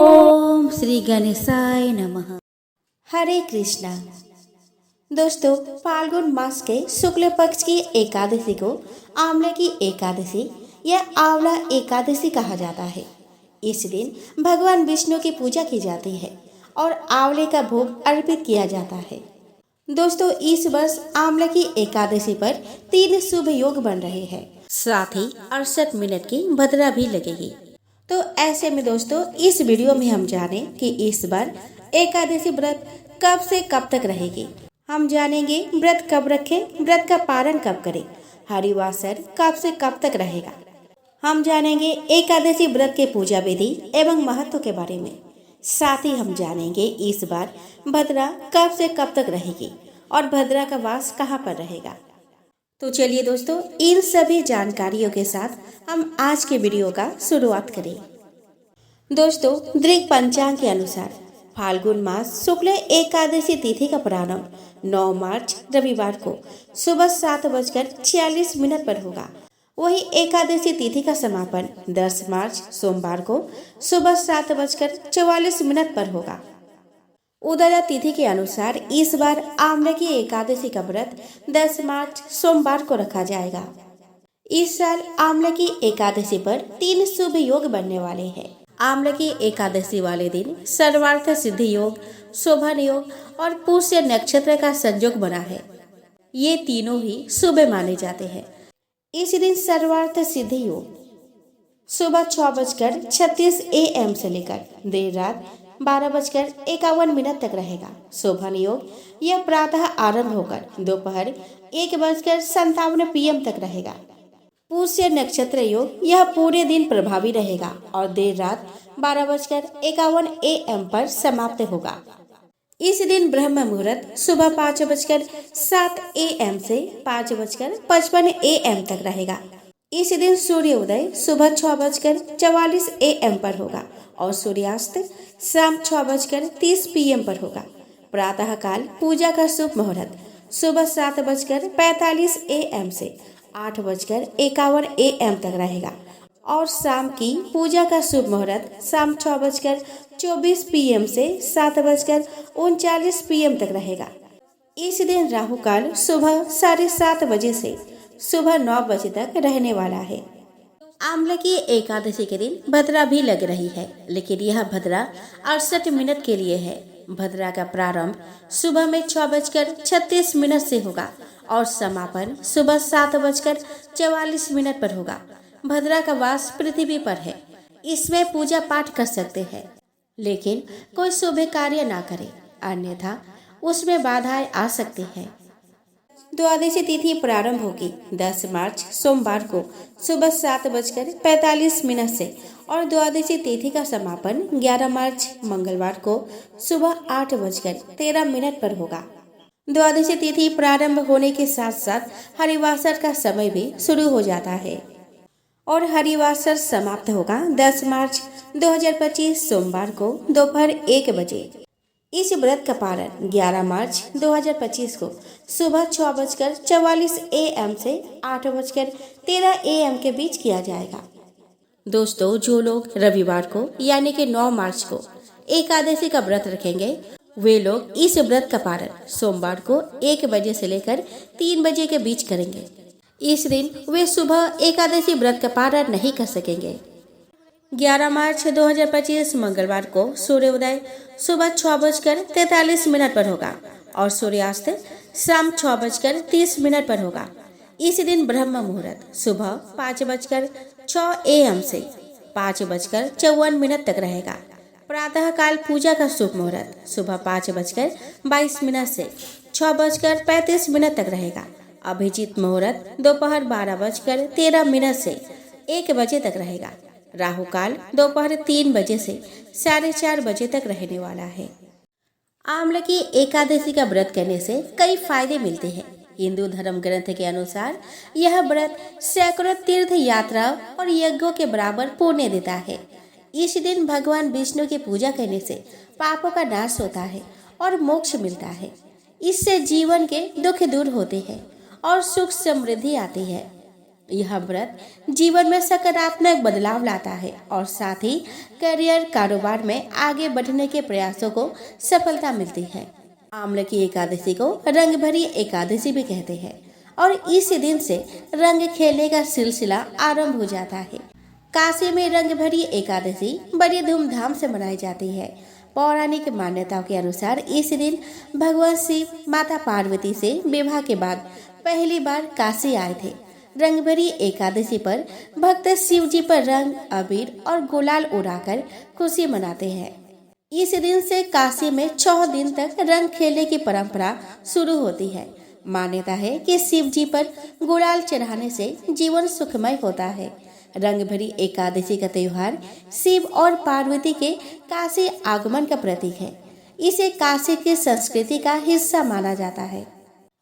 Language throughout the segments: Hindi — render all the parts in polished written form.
ओम श्री गणेशाय नमः। हरे कृष्णा। दोस्तों, फाल्गुन मास के शुक्ल पक्ष की एकादशी को आंवले की एकादशी या आंवला एकादशी कहा जाता है। इस दिन भगवान विष्णु की पूजा की जाती है और आंवले का भोग अर्पित किया जाता है। दोस्तों, इस वर्ष आंवले की एकादशी पर 3 शुभ योग बन रहे हैं, साथ ही 68 मिनट की भद्रा भी लगेगी। तो ऐसे में दोस्तों, इस वीडियो में हम जाने कि इस बार एकादशी व्रत कब से कब तक रहेगी। हम जानेंगे व्रत कब रखें, व्रत का पारण कब करें, हरिवासर कब से कब तक रहेगा। हम जानेंगे एकादशी व्रत के पूजा विधि एवं महत्व के बारे में। साथ ही हम जानेंगे इस बार भद्रा कब से कब तक रहेगी और भद्रा का वास कहाँ पर रहेगा। तो चलिए दोस्तों, इन सभी जानकारियों के साथ हम आज के वीडियो का शुरुआत करें। दोस्तों, दृक पंचांग के अनुसार फाल्गुन मास शुक्ल एकादशी तिथि का प्रारंभ 9 मार्च रविवार को सुबह 7:46 पर होगा। वही एकादशी तिथि का समापन 10 मार्च सोमवार को सुबह 7:44 पर होगा। उदया तिथि के अनुसार इस बार आंवले की एकादशी का व्रत 10 मार्च सोमवार को रखा जाएगा। इस साल आंवले की एकादशी पर 3 शुभ योग बनने वाले हैं। आंवले की एकादशी वाले दिन सर्वार्थ सिद्धि योग, शोभन योग और पुष्य नक्षत्र का संयोग बना है। ये तीनों ही शुभ माने जाते हैं। इस दिन सर्वार्थ सिद्धि योग सुबह 6:36 AM से लेकर देर रात 12:51 तक रहेगा। शोभन योग यह प्रातः आरंभ होकर दोपहर 1:57 PM तक रहेगा। पुष्य नक्षत्र योग यह पूरे दिन प्रभावी रहेगा और देर रात 12:51 AM पर समाप्त होगा। इस दिन ब्रह्म मुहूर्त सुबह 5:07 AM से 5:55 AM तक रहेगा। इस दिन सूर्य उदय सुबह 6:44 AM पर होगा और सूर्यास्त शाम 6:30 PM पर होगा। प्रातः काल पूजा का शुभ मुहूर्त सुबह 7:45 AM से 8:51 AM तक रहेगा और शाम की पूजा का शुभ मुहूर्त शाम 6:24 PM से 7:39 PM तक रहेगा। इस दिन राहु काल सुबह 7:30 बजे से सुबह 9 बजे तक रहने वाला है। आंवले की एकादशी के दिन भद्रा भी लग रही है, लेकिन यह भद्रा 68 मिनट के लिए है। भद्रा का प्रारंभ सुबह में 6:36 से होगा और समापन सुबह 7:44 पर होगा। भद्रा का वास पृथ्वी पर है। इसमें पूजा पाठ कर सकते हैं, लेकिन कोई शुभ कार्य ना करें, अन्यथा उसमें बाधाएं आ सकती हैं। द्वादशी तिथि प्रारंभ होगी 10 मार्च सोमवार को सुबह 7:45 से और द्वादशी तिथि का समापन 11 मार्च मंगलवार को सुबह 8:13 पर होगा। द्वादशी तिथि प्रारंभ होने के साथ साथ हरिवासर का समय भी शुरू हो जाता है और हरिवासर समाप्त होगा 10 मार्च 2025 सोमवार को दोपहर 1 बजे। इस व्रत का पारण 11 मार्च 2025 को सुबह 6:44 AM से 8:13 AM के बीच किया जाएगा। दोस्तों, जो लोग रविवार को यानी कि 9 मार्च को एकादशी का व्रत रखेंगे, वे लोग इस व्रत का पारण सोमवार को 1 बजे से लेकर 3 बजे के बीच करेंगे। इस दिन वे सुबह एकादशी व्रत का पारण नहीं कर सकेंगे। 11 मार्च 2025 मंगलवार को सूर्योदय सुबह 6:43 पर होगा और सूर्यास्त शाम 6:30 पर होगा। इस दिन ब्रह्म मुहूर्त सुबह 5:06 AM से 5:54 तक रहेगा। प्रातः काल पूजा का शुभ मुहूर्त सुबह 5:22 से 6:35 तक रहेगा। अभिजीत मुहूर्त दोपहर 12:13 से 1 बजे तक रहेगा। राहु काल दोपहर 3 बजे से 4:30 बजे तक रहने वाला है। आंवले की एकादशी का व्रत करने से कई फायदे मिलते हैं। हिंदू धर्म ग्रंथ के अनुसार यह व्रत सैकड़ों तीर्थ यात्रा और यज्ञों के बराबर पुण्य देता है। इस दिन भगवान विष्णु की पूजा करने से पापों का नाश होता है और मोक्ष मिलता है। इससे जीवन के दुख दूर होते हैं और सुख समृद्धि आती है। यह व्रत जीवन में सकारात्मक बदलाव लाता है और साथ ही करियर कारोबार में आगे बढ़ने के प्रयासों को सफलता मिलती है। आंवले की एकादशी को रंग भरी एकादशी भी कहते हैं और इस दिन से रंग खेलने का सिलसिला आरंभ हो जाता है। काशी में रंग भरी एकादशी बड़ी धूमधाम से मनाई जाती है। पौराणिक मान्यताओं के अनुसार इस दिन भगवान शिव माता पार्वती से विवाह के बाद पहली बार काशी आए थे। रंग भरी एकादशी पर भक्त शिव जी पर रंग, अबीर और गुलाल उड़ाकर खुशी मनाते हैं। इस दिन से काशी में 6 दिन तक रंग खेलने की परंपरा शुरू होती है। मान्यता है कि शिव जी पर गुलाल चढ़ाने से जीवन सुखमय होता है। रंग भरी एकादशी का त्योहार शिव और पार्वती के काशी आगमन का प्रतीक है। इसे काशी की संस्कृति का हिस्सा माना जाता है।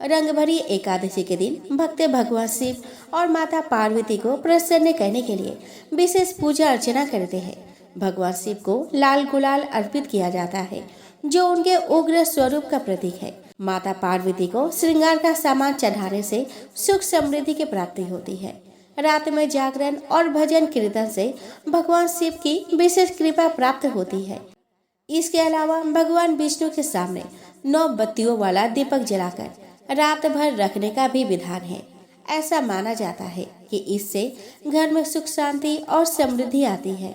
रंग भरी एकादशी के दिन भक्त भगवान शिव और माता पार्वती को प्रसन्न करने के लिए विशेष पूजा अर्चना करते हैं। भगवान शिव को लाल गुलाल अर्पित किया जाता है, जो उनके उग्र स्वरूप का प्रतीक है। माता पार्वती को श्रृंगार का सामान चढ़ाने से सुख समृद्धि की प्राप्ति होती है। रात में जागरण और भजन कीर्तन से भगवान शिव की विशेष कृपा प्राप्त होती है। इसके अलावा भगवान विष्णु के सामने 9 बत्तियों वाला दीपक जलाकर रात भर रखने का भी विधान है। ऐसा माना जाता है कि इससे घर में सुख शांति और समृद्धि आती है।